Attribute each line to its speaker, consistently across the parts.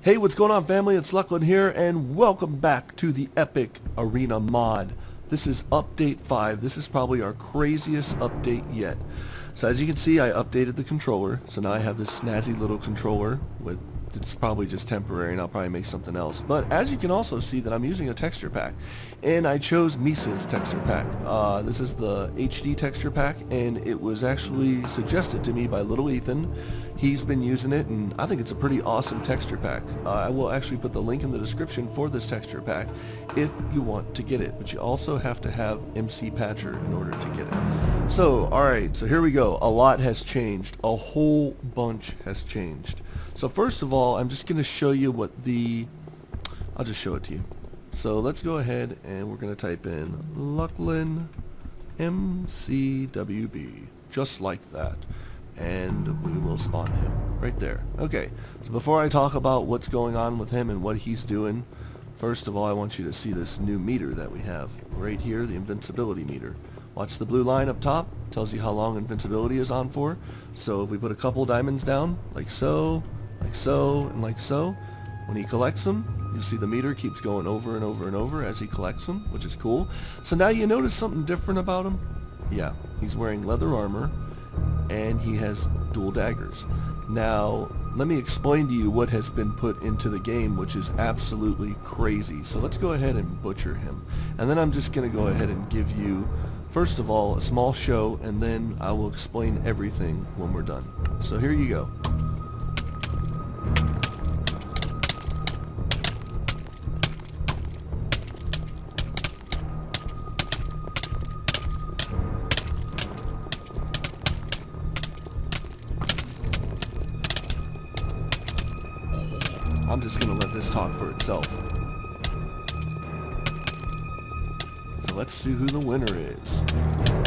Speaker 1: Hey, what's going on, family? It's Luclin here, and welcome back to the Epic Arena mod. This is update 5. This is probably our craziest update yet. So as you can see, I updated the controller, so now I have this snazzy little controller with, it's probably just temporary and I'll probably make something else. But as you can also see that I'm using a texture pack, and I chose Misa's texture pack. This is the HD texture pack, and it was actually suggested to me by little Ethan. He's been using it, and I think it's a pretty awesome texture pack. I will actually put the link in the description for this texture pack if you want to get it, but you also have to have MC Patcher in order to get it. So, alright, so here we go. A lot has changed. A whole bunch has changed. So first of all, I'm just going to show you what I'll just show it to you. So let's go ahead and we're going to type in Luclin MCWB, just like that. And we will spawn him right there. Okay, so before I talk about what's going on with him and what he's doing, first of all I want you to see this new meter that we have right here, the invincibility meter. Watch the blue line up top, tells you how long invincibility is on for. So if we put a couple diamonds down, like so, and like so, when he collects them, you'll see the meter keeps going over and over and over as he collects them, which is cool. So now you notice something different about him? Yeah, he's wearing leather armor, and he has dual daggers. Now, let me explain to you what has been put into the game, which is absolutely crazy. So let's go ahead and butcher him. And then I'm just going to go ahead and give you, first of all, a small show, and then I will explain everything when we're done. So here you go. I'm just going to let this talk for itself. So let's see who the winner is.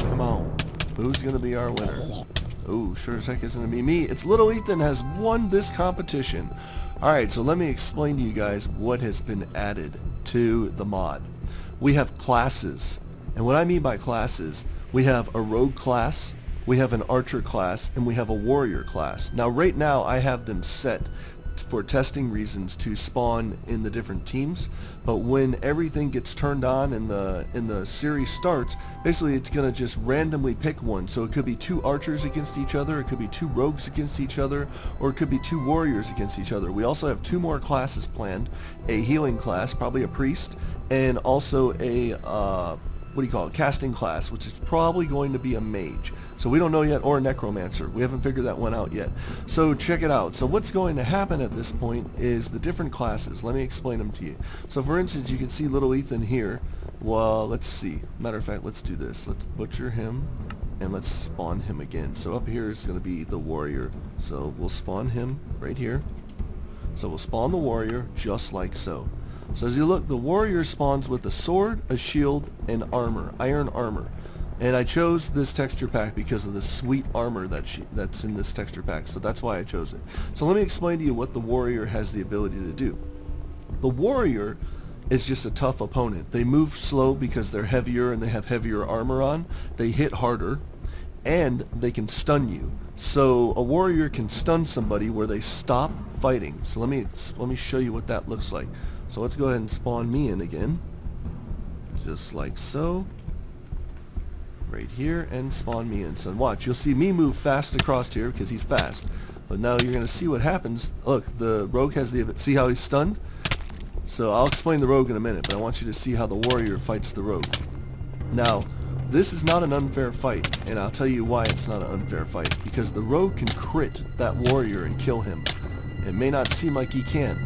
Speaker 1: Come on. Who's going to be our winner? Oh, sure as heck isn't going to be me. It's little Ethan has won this competition. Alright, so let me explain to you guys what has been added to the mod. We have classes. And what I mean by classes, we have a rogue class, we have an archer class, and we have a warrior class. Now right now I have them set for testing reasons to spawn in the different teams, but when everything gets turned on and the series starts, basically it's gonna just randomly pick one. So it could be 2 archers against each other, it could be 2 rogues against each other, or it could be 2 warriors against each other. We also have 2 more classes planned, a healing class, probably a priest, and also a what do you call it, casting class, which is probably going to be a mage. So we don't know yet, or a necromancer. We haven't figured that one out yet. So check it out. So what's going to happen at this point is the different classes. Let me explain them to you. So for instance, you can see little Ethan here. Well, let's see. Matter of fact, let's do this. Let's butcher him, and let's spawn him again. So up here is going to be the warrior. So we'll spawn him right here. So we'll spawn the warrior just like so. So as you look, the warrior spawns with a sword, a shield, and armor, iron armor. And I chose this texture pack because of the sweet armor that's in this texture pack, so that's why I chose it. So let me explain to you what the warrior has the ability to do. The warrior is just a tough opponent. They move slow because they're heavier and they have heavier armor on. They hit harder, and they can stun you. So a warrior can stun somebody where they stop fighting. So let me show you what that looks like. So let's go ahead and spawn me in again, just like so, right here, and spawn me in. So watch, you'll see me move fast across here because he's fast. But now you're going to see what happens. Look, the rogue has the, see how he's stunned? So I'll explain the rogue in a minute, but I want you to see how the warrior fights the rogue. Now, this is not an unfair fight, and I'll tell you why it's not an unfair fight. Because the rogue can crit that warrior and kill him. It may not seem like he can.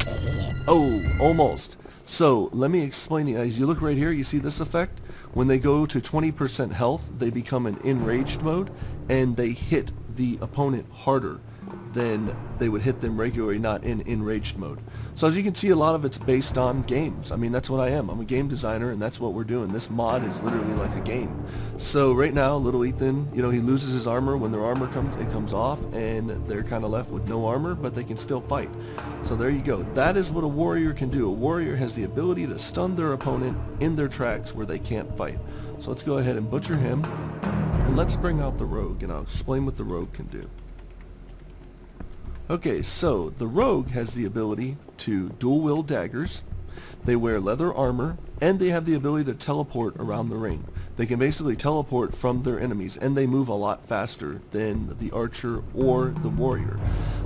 Speaker 1: Oh, almost. So let me explain to you. As you look right here, you see this effect? When they go to 20% health, they become in enraged mode, and they hit the opponent harder than they would hit them regularly, not in enraged mode. So as you can see, a lot of it's based on games. I mean, that's what I am. I'm a game designer, and that's what we're doing. This mod is literally like a game. So right now, little Ethan, you know, he loses his armor. When their armor comes off, and they're kind of left with no armor, but they can still fight. So there you go. That is what a warrior can do. A warrior has the ability to stun their opponent in their tracks where they can't fight. So let's go ahead and butcher him, and let's bring out the rogue, and I'll explain what the rogue can do. Okay, so the rogue has the ability to dual wield daggers. They wear leather armor, and they have the ability to teleport around the ring. They can basically teleport from their enemies, and they move a lot faster than the archer or the warrior.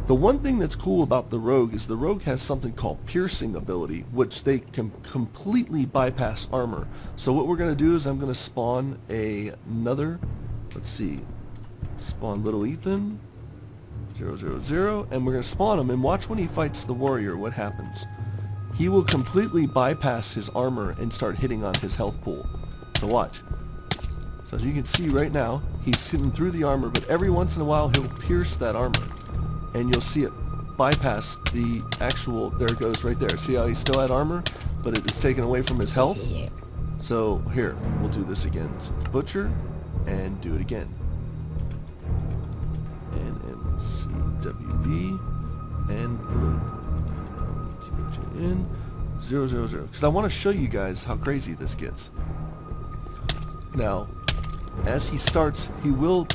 Speaker 1: The one thing that's cool about the rogue is the rogue has something called piercing ability, which they can completely bypass armor. So what we're going to do is I'm going to spawn another, let's see, spawn little Ethan, 000, and we're going to spawn him, and watch when he fights the warrior what happens. He will completely bypass his armor and start hitting on his health pool. So watch. So as you can see right now, he's hitting through the armor, but every once in a while he'll pierce that armor. And you'll see it bypass the actual, there it goes right there. See how he still had armor, but it is taken away from his health? So here, we'll do this again. So it's butcher, and do it again. And MCWB, and in 000, because I want to show you guys how crazy this gets. Now, as he starts, he will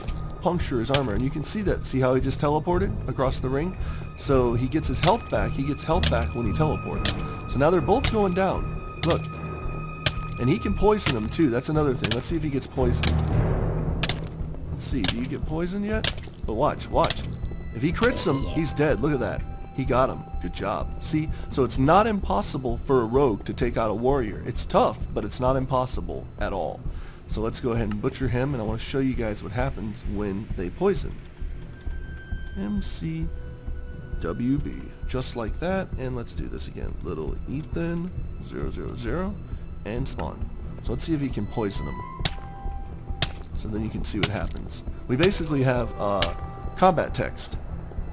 Speaker 1: puncture his armor, and you can see that. See how he just teleported across the ring? So he gets his health back. He gets health back when he teleports. So now they're both going down. Look. And he can poison them too. That's another thing. Let's see if he gets poisoned. Let's see. Do you get poisoned yet? But watch, watch. If he crits him, he's dead. Look at that. He got him. Good job. See? So it's not impossible for a rogue to take out a warrior. It's tough, but it's not impossible at all. So let's go ahead and butcher him, and I want to show you guys what happens when they poison. MCWB. Just like that, and let's do this again. Little Ethan, 000, and spawn. So let's see if he can poison him. So then you can see what happens. We basically have combat text.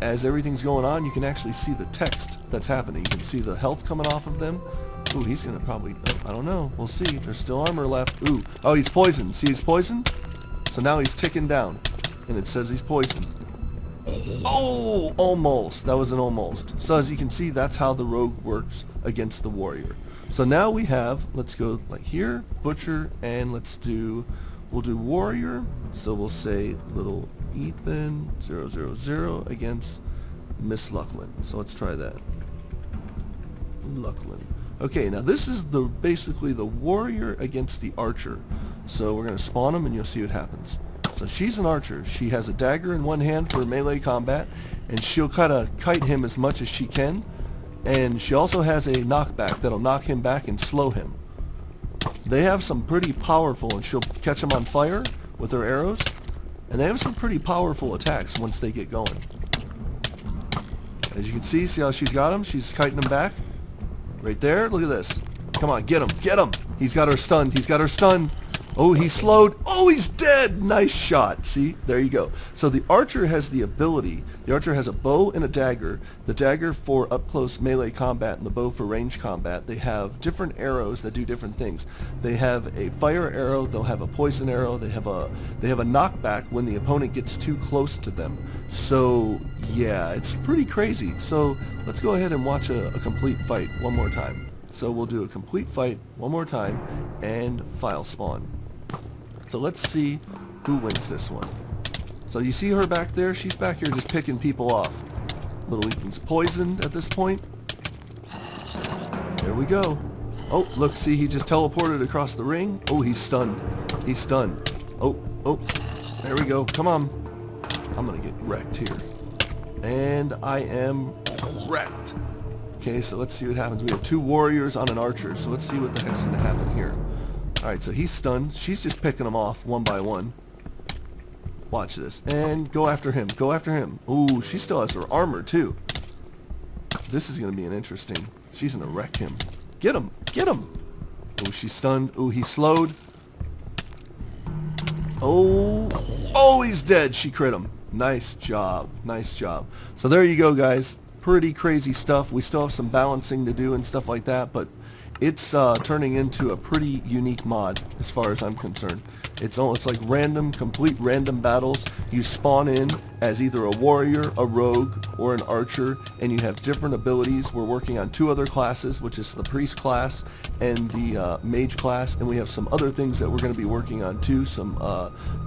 Speaker 1: As everything's going on, you can actually see the text that's happening. You can see the health coming off of them. Ooh, he's going to probably, I don't know. We'll see. There's still armor left. Ooh. Oh, he's poisoned. See, he's poisoned? So now he's ticking down. And it says he's poisoned. Oh, almost. That was an almost. So as you can see, that's how the rogue works against the warrior. So now we have, let's go like here, butcher, and we'll do warrior. So we'll say little Ethan 000 against Miss Luclin. So let's try that. Luclin. Okay, now this is basically the warrior against the archer. So we're going to spawn him, and you'll see what happens. So she's an archer. She has a dagger in one hand for melee combat, and she'll kind of kite him as much as she can. And she also has a knockback that'll knock him back and slow him. They have some pretty powerful, and she'll catch him on fire with her arrows. And they have some pretty powerful attacks once they get going. As you can see how she's got him? She's kiting him back. Right there. Look at this. Come on, get him. Get him. He's got her stunned. He's got her stunned. Oh, he's slowed. Oh, he's dead. Nice shot. See? There you go. So the archer has the ability. The archer has a bow and a dagger. The dagger for up-close melee combat and the bow for range combat. They have different arrows that do different things. They have a fire arrow. They'll have a poison arrow. They have a knockback when the opponent gets too close to them. So, yeah, it's pretty crazy. So let's go ahead and watch a complete fight one more time. So we'll do a complete fight one more time and file spawn. So let's see who wins this one. So you see her back there? She's back here just picking people off. Little Ethan's poisoned at this point. There we go. Oh, look, see, he just teleported across the ring. Oh, he's stunned. He's stunned. Oh, there we go. Come on. I'm going to get wrecked here. And I am wrecked. Okay, so let's see what happens. We have two warriors on an archer, so let's see what the heck's going to happen here. Alright, so he's stunned. She's just picking them off one by one. Watch this. And go after him. Go after him. Ooh, she still has her armor, too. This is going to be an interesting. She's going to wreck him. Get him. Get him. Oh, she's stunned. Oh, he's slowed. Oh, he's dead. She crit him. Nice job. Nice job. So there you go, guys. Pretty crazy stuff. We still have some balancing to do and stuff like that, but it's turning into a pretty unique mod as far as I'm concerned. It's like random, complete random battles. You spawn in as either a warrior, a rogue, or an archer, and you have different abilities. We're working on 2 other classes, which is the priest class and the mage class, and we have some other things that we're going to be working on too, some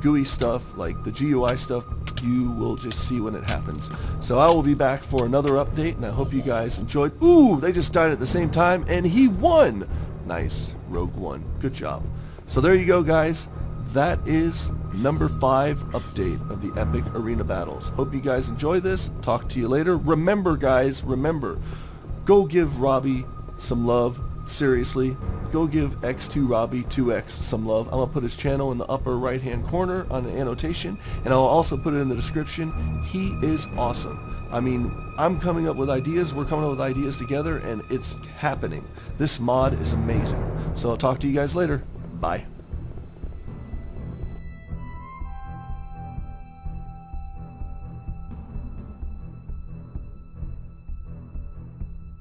Speaker 1: GUI stuff, like the GUI stuff. You will just see when it happens. So I will be back for another update, and I hope you guys enjoyed. Ooh, they just died at the same time, and he won! Nice. Rogue won. Good job. So there you go, guys. That is number 5 update of the Epic Arena Battles. Hope you guys enjoy this. Talk to you later. Remember, guys, remember, go give Robbie some love. Seriously, go give X2 Robbie 2X some love. I'm going to put his channel in the upper right hand corner on the annotation, and I'll also put it in the description. He is awesome. I mean, I'm coming up with ideas, we're coming up with ideas together, and it's happening. This mod is amazing. So I'll talk to you guys later. Bye.